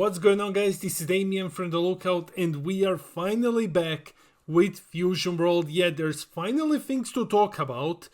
What's going on, guys? This is Demian from The Lookout, and we are finally back with Fusion World. Yeah, there's finally things to talk about,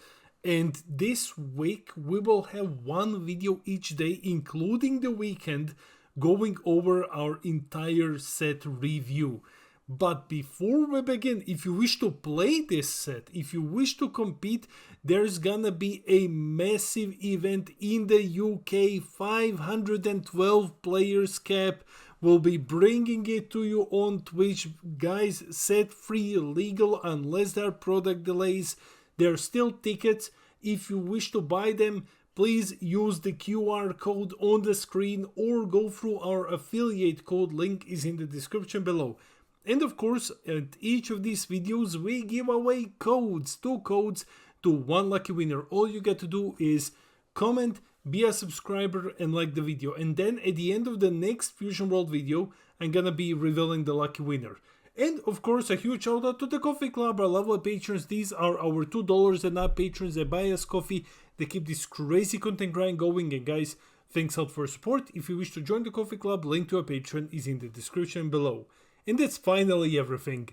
and this week we will have one video each day, including the weekend, going over our entire set review. But before we begin, if you wish to play this set, if you wish to compete, there's gonna be a massive event in the UK, 512 players cap. We'll be bringing it to you on Twitch. Guys, set free, legal, unless there are product delays. There are still tickets. If you wish to buy them, please use the QR code on the screen or go through our affiliate code. Link is in the description below. And of course, at each of these videos, we give away codes, 2 codes to 1 lucky winner. All you get to do is comment, be a subscriber, and like the video. And then at the end of the next Fusion World video, I'm gonna be revealing the lucky winner. And of course, a huge shout out to the Coffee Club, our lovely patrons. These are our $2 and up patrons that buy us coffee. They keep this crazy content grind going. And guys, thanks out for support. If you wish to join the Coffee Club, link to a patron is in the description below. And that's finally everything.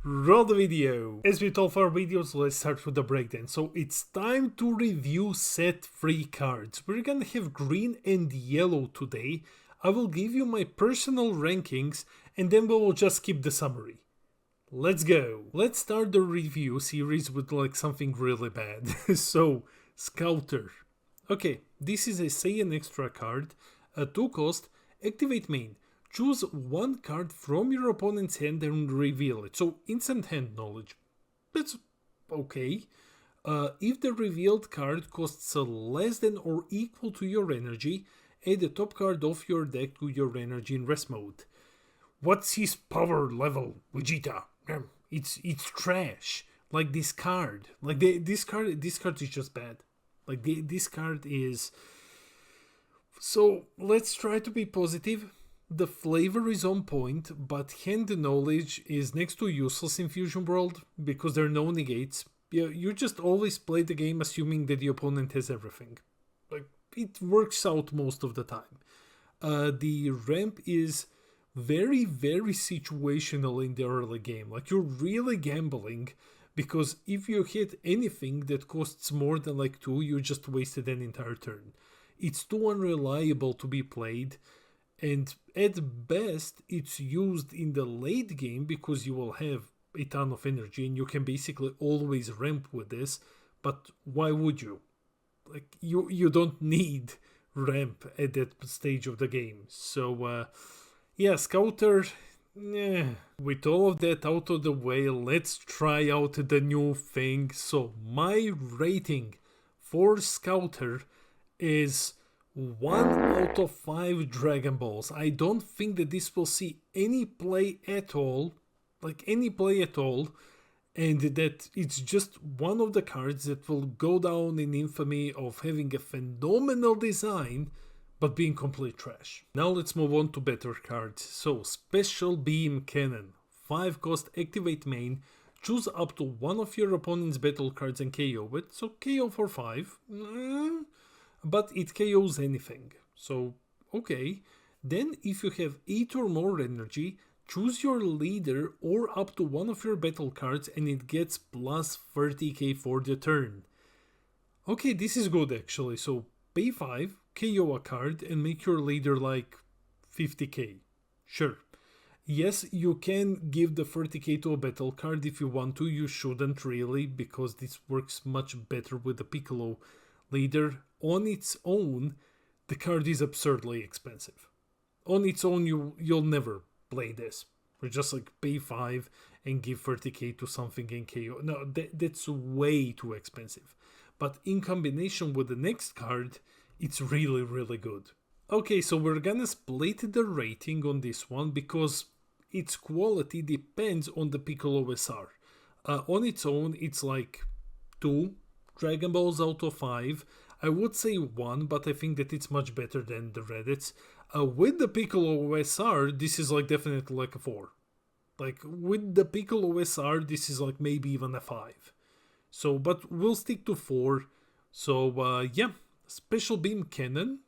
Roll the video. As with all of our videos, let's start with the breakdown. So it's time to review set 3 cards. We're gonna have green and yellow today. I will give you my personal rankings and then we will just skip the summary. Let's go. Let's start the review series with like something really bad. So, Scouter. Okay, this is a Say an Extra card. A 2 cost, activate main. Choose 1 card from your opponent's hand and reveal it. So, instant hand knowledge. That's okay. If the revealed card costs less than or equal to your energy, add the top card of your deck to your energy in rest mode. What's his power level, Vegeta? It's trash. Like this card. Like this card is just bad. Like this card is. So let's try to be positive. The flavor is on point, but hand knowledge is next to useless in Fusion World because there are no negates. You just always play the game assuming that the opponent has everything. Like, it works out most of the time. The ramp is very, very situational in the early game. Like, you're really gambling because if you hit anything that costs more than like 2, you just wasted an entire turn. It's too unreliable to be played. And at best, it's used in the late game because you will have a ton of energy and you can basically always ramp with this. But why would you? Like, you don't need ramp at that stage of the game. So, yeah, Scouter, with all of that out of the way, let's try out the new thing. So, my rating for Scouter is 1 out of 5 Dragon Balls. I don't think that this will see any play at all, and that it's just one of the cards that will go down in infamy of having a phenomenal design, but being complete trash. Now let's move on to better cards. So, Special Beam Cannon. 5 cost, activate main, choose up to 1 of your opponent's battle cards and KO it. So KO for 5. But it KOs anything, so okay. Then if you have 8 or more energy, choose your leader or up to 1 of your battle cards and it gets plus 30k for the turn. Okay, this is good actually. So pay 5, KO a card and make your leader like 50k. Sure. Yes, you can give the 30k to a battle card if you want to. You shouldn't really, because this works much better with the Piccolo leader. On its own, the card is absurdly expensive. On its own, you'll never play this. Or just like pay 5 and give 30k to something and KO. No, that's way too expensive. But in combination with the next card, it's really, really good. Okay, so we're gonna split the rating on this one because its quality depends on the Piccolo SR. On its own, it's like 2 Dragon Balls out of 5. I would say 1, but I think that it's much better than the Reddits. With the Piccolo SR, this is like definitely like a 4. Like with the Piccolo SR, this is like maybe even a 5. So, but we'll stick to 4. So, yeah, Special Beam Cannon,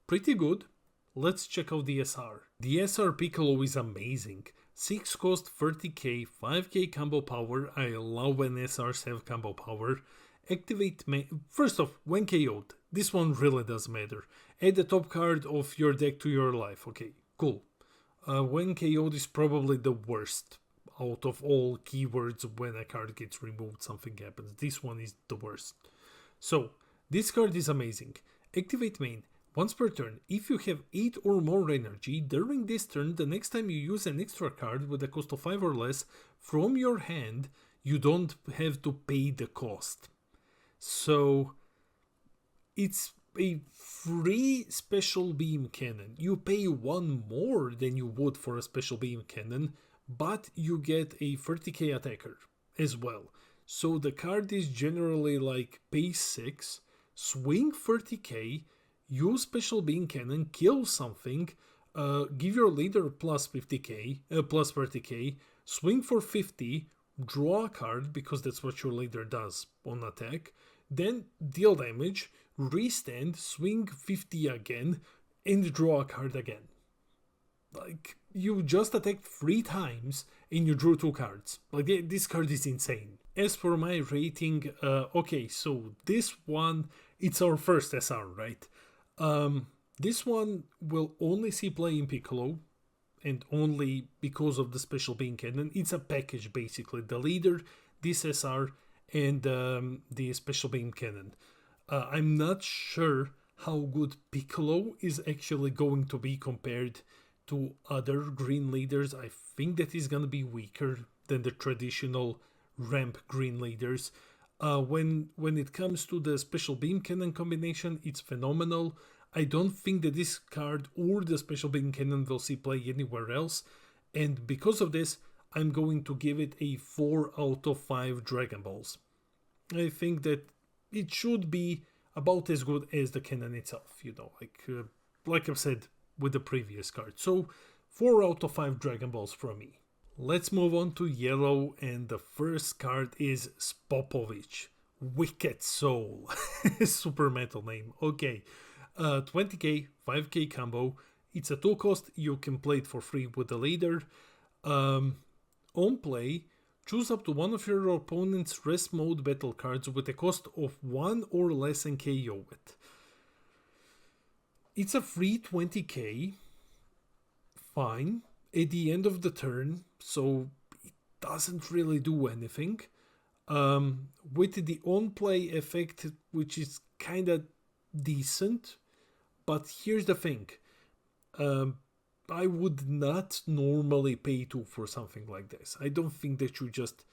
pretty good. let's check out the SR. The SR Piccolo is amazing. 6 cost 30k, 5k combo power. I love when SRs have combo power. Activate first off, when KO'd, this one really does matter. Add the top card of your deck to your life. Okay, cool. When KO'd is probably the worst out of all keywords. When a card gets removed, something happens. This one is the worst. So, this card is amazing. Activate main. Once per turn, if you have 8 or more energy, during this turn, the next time you use an extra card with a cost of 5 or less from your hand, you don't have to pay the cost. So, it's a free special beam cannon. You pay 1 more than you would for a special beam cannon, but you get a 30k attacker as well. So the card is generally like pay 6, swing 30k, use special beam cannon, kill something, give your leader plus 50k, plus 30k, swing for 50, draw a card because that's what your leader does on attack, then deal damage, restand, swing 50 again, and draw a card again. Like, you just attacked 3 times and you drew 2 cards. Like, this card is insane. As for my rating, okay, so this one, it's our first SR, right? This one will only see play in Piccolo, and only because of the special beam cannon. It's a package, basically. The leader, this SR, and the special beam cannon. I'm not sure how good Piccolo is actually going to be compared to other green leaders. I think that is going to be weaker than the traditional ramp green leaders. When it comes to the special beam cannon combination, it's phenomenal. I don't think that this card or the special beam cannon will see play anywhere else, and because of this, I'm going to give it a 4 out of 5 Dragon Balls. I think that it should be about as good as the cannon itself, you know, like I've said with the previous card. So 4 out of 5 Dragon Balls from me. Let's move on to yellow, and the first card is Spopovich. Wicked Soul. Super metal name. Okay. 20k, 5k combo. It's a 2 cost. You can play it for free with the leader. On play, choose up to one of your opponent's rest mode battle cards with a cost of 1 or less and KO it. It's a free 20k. Fine. At the end of the turn, so it doesn't really do anything. With the on-play effect, which is kind of decent, but here's the thing. I would not normally pay 2 for something like this. I don't think that you just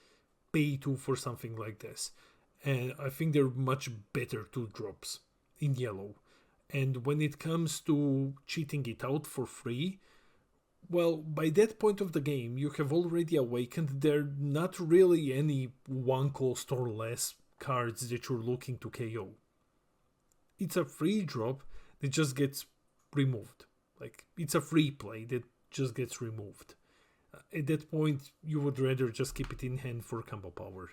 pay 2 for something like this. And I think they're much better 2 drops in yellow. And when it comes to cheating it out for free, well, by that point of the game, you have already awakened. There are not really any 1 cost or less cards that you're looking to KO. It's a free drop that just gets removed. Like, it's a free play that just gets removed. At that point, you would rather just keep it in hand for combo power.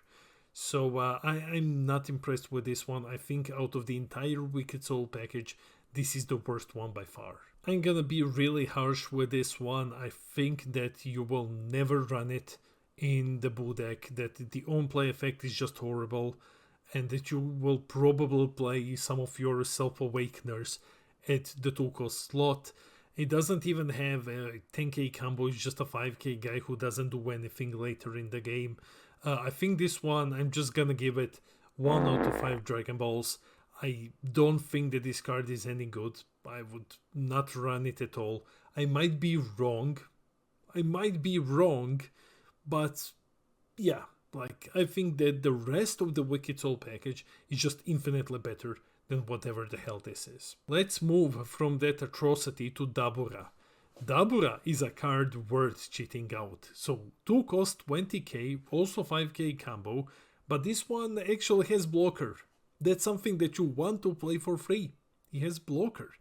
So I'm not impressed with this one. I think out of the entire Wicked Soul package, this is the worst one by far. I'm gonna be really harsh with this one. I think that you will never run it in the Buu deck, that the on-play effect is just horrible, and that you will probably play some of your Self-Awakeners at the 2 cost slot. It doesn't even have a 10k combo, it's just a 5k guy who doesn't do anything later in the game. I think this one, I'm just gonna give it 1 out of 5 Dragon Balls. I don't think that this card is any good. I would not run it at all. I might be wrong, but yeah, like, I think that the rest of the Wicked Soul package is just infinitely better than whatever the hell this is. Let's move from that atrocity to Dabura. Dabura is a card worth cheating out. So 2 cost 20k, also 5k combo, but this one actually has blocker. That's something that you want to play for free. He has blocker.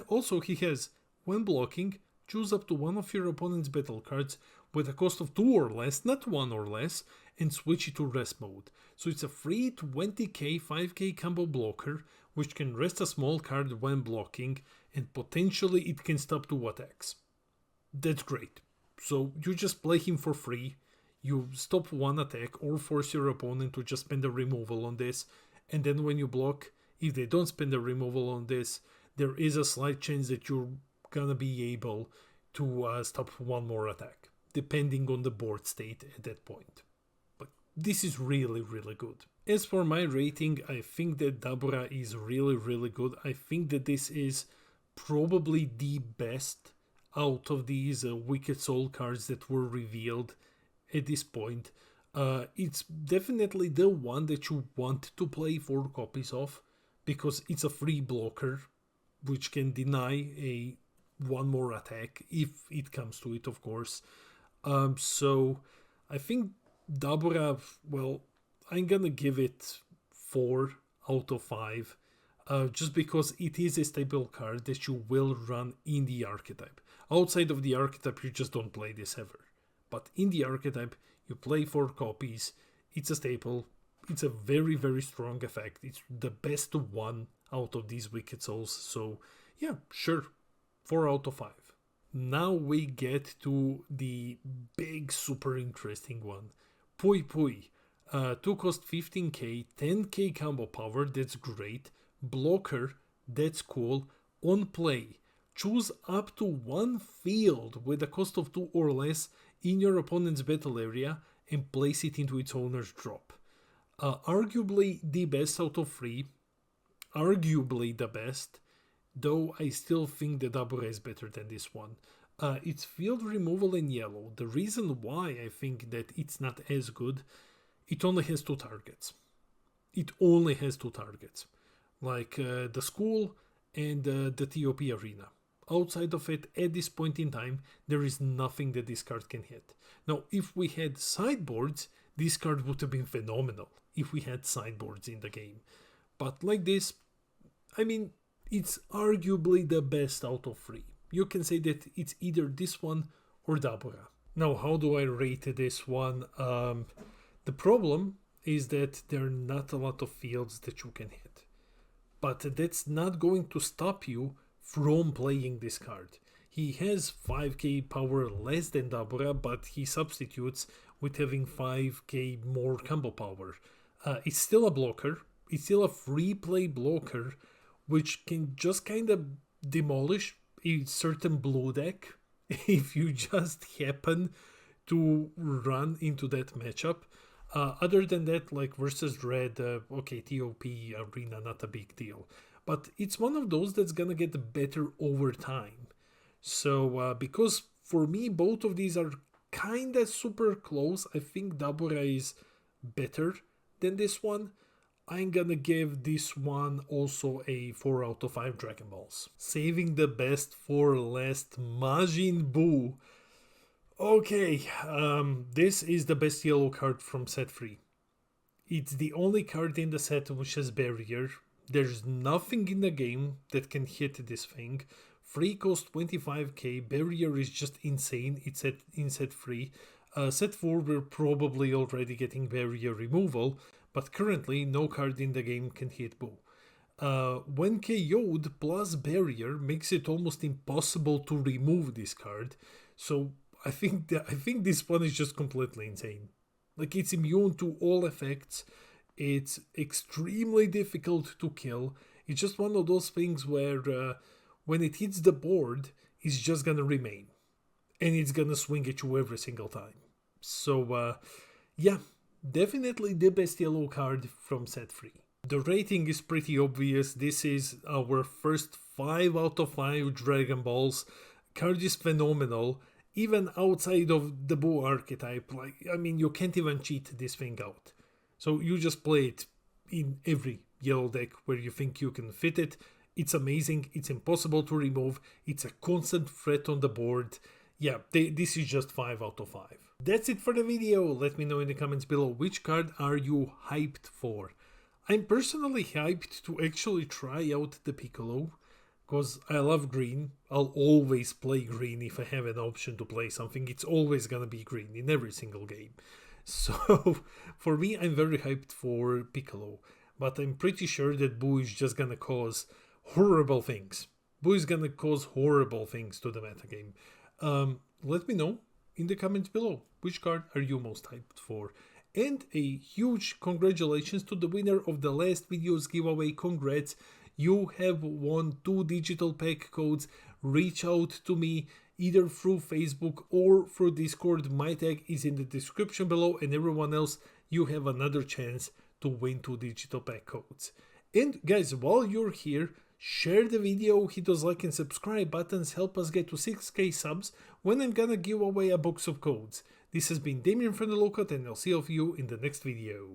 Also he has, when blocking, choose up to one of your opponent's battle cards with a cost of 2 or less, not 1 or less, and switch it to rest mode. So it's a free 20k 5k combo blocker which can rest a small card when blocking, and potentially it can stop 2 attacks. That's great. So you just play him for free, you stop 1 attack or force your opponent to just spend a removal on this, and then when you block, if they don't spend a removal on this, there is a slight chance that you're gonna be able to stop 1 more attack, depending on the board state at that point. But this is really, really good. As for my rating, I think that Dabura is really, really good. I think that this is probably the best out of these Wicked Soul cards that were revealed at this point. It's definitely the one that you want to play 4 copies of, because it's a free blocker which can deny 1 more attack if it comes to it, of course. So I think Dabura, well, I'm gonna give it 4 out of 5, just because it is a stable card that you will run in the archetype. Outside of the archetype, you just don't play this ever. But in the archetype, you play 4 copies, it's a staple, it's a very, very strong effect, it's the best one out of these Wicked Souls, so yeah, sure, 4 out of 5. Now we get to the big, super interesting one. Pui Pui. 2 cost 15k, 10k combo power, that's great. Blocker, that's cool. On play, choose up to 1 field with a cost of 2 or less in your opponent's battle area and place it into its owner's drop. Arguably the best out of 3. Arguably the best, though I still think the Dabura is better than this one. It's field removal in yellow. The reason why I think that it's not as good, it only has 2 targets. It only has 2 targets. Like the school and the TOP arena. Outside of it, at this point in time, there is nothing that this card can hit. Now, if we had sideboards, this card would have been phenomenal if we had sideboards in the game. But like this, I mean, it's arguably the best out of 3. You can say that it's either this one or Dabura. Now, how do I rate this one? The problem is that there are not a lot of fields that you can hit. But that's not going to stop you from playing this card. He has 5k power less than Dabura, but he substitutes with having 5k more combo power. It's still a blocker. It's still a free play blocker, which can just kind of demolish a certain blue deck if you just happen to run into that matchup. Other than that, like versus red, okay, TOP arena, not a big deal. But it's one of those that's gonna get better over time. So, because for me, both of these are kinda super close, I think Dabura is better than this one. I'm gonna give this one also a 4 out of 5 Dragon Balls. Saving the best for last, Majin Buu. Okay, this is the best yellow card from set 3. It's the only card in the set which has barrier. There's nothing in the game that can hit this thing. Free cost 25k, barrier is just insane, it's in set 3. Set 4 we're probably already getting barrier removal, but currently no card in the game can hit Buu. When KO'd plus barrier makes it almost impossible to remove this card, so I think this one is just completely insane. Like, it's immune to all effects, it's extremely difficult to kill, it's just one of those things where when it hits the board, it's just gonna remain. And it's gonna swing at you every single time. So, yeah, definitely the best yellow card from set 3. The rating is pretty obvious. This is our first 5 out of 5 Dragon Balls. Card is phenomenal. Even outside of the Buu archetype, like, I mean, you can't even cheat this thing out. So you just play it in every yellow deck where you think you can fit it. It's amazing. It's impossible to remove. It's a constant threat on the board. Yeah, this is just 5 out of 5. That's it for the video. Let me know in the comments below, which card are you hyped for? I'm personally hyped to actually try out the Piccolo, because I love green. I'll always play green if I have an option to play something. It's always gonna be green in every single game. So for me, I'm very hyped for Piccolo, but I'm pretty sure that Buu is just gonna cause horrible things. Buu is gonna cause horrible things to the metagame. Let me know in the comments below which card are you most hyped for. And a huge congratulations to the winner of the last video's giveaway. Congrats, you have won 2 digital pack codes. Reach out to me either through Facebook or through Discord. My tag is in the description below, and everyone else, you have another chance to win 2 digital pack codes. And guys, while you're here, share the video, hit those like and subscribe buttons, help us get to 6k subs when I'm gonna give away a box of codes. This has been Demian from the Lookout, and I'll see all of you in the next video.